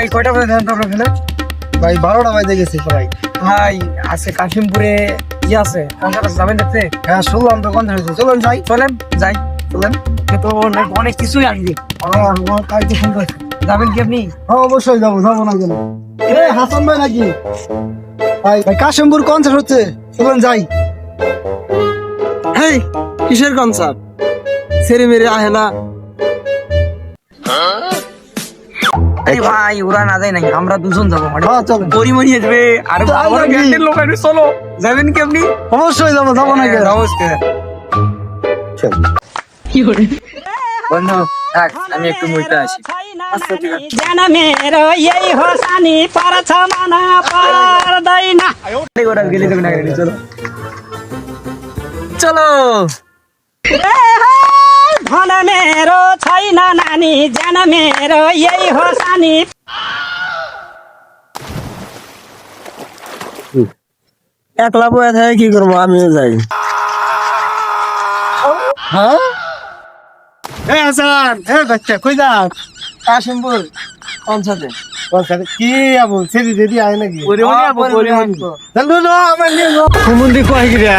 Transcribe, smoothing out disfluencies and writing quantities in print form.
ভাই কয়টা বাজে ধান আপনার এখানে? ভাই 12টা বাজে গেছে প্রায়। ভাই আজকে কাশিমপুরে কি আছে কনসার্ট আছে, যাবেন দেখতে? হ্যাঁ শুনলাম তো কনসার্ট হয়েছে, চলুন যাই। চলেন যাই। চলেন, তো অনেক কিছুই আসবে। তাই তো ফোন করছি। যাবেন কি আপনি? হ্যাঁ অবশ্যই যাবো না কেন। হাসান ভাই নাকি? ভাই কাশিমপুর কনসার্ট হচ্ছে, চলুন যাই। হেই, কিসের কনসার্ট? ছেড়ে মেরে আহে না। আরে ভাই ওরা না যায় নাই, আমরা দুজন যাবো। হ্যাঁ চলুন। পরিমণি আসবে আর যাই বড় নাকি? ব্যান্ডের লোক আসবে, চলো। যাবেন কি আপনি? অবশ্যই যাবো না কেন। নমস্কার বন্ধু, থাক আমি একটু মুইতে আসি। আচ্ছা ঠিক আছে। গেলে যাবে না, চলো চলো। धन मेरो छैन नानी जान मेरो यही हो सानी। একলা বয়ে থাকে কি করবো, আমিও যাই। হ্যাঁ হাসান, বাচ্চা কই যাস? কাশিমপুর কনসার্টে। কনসার্ট কি আবু ছেড়ে দিদি আয় নাকি? পরিমণি আপু, পরিমণি। চল আমার নিয়ে সুমন্দি কয় গিরা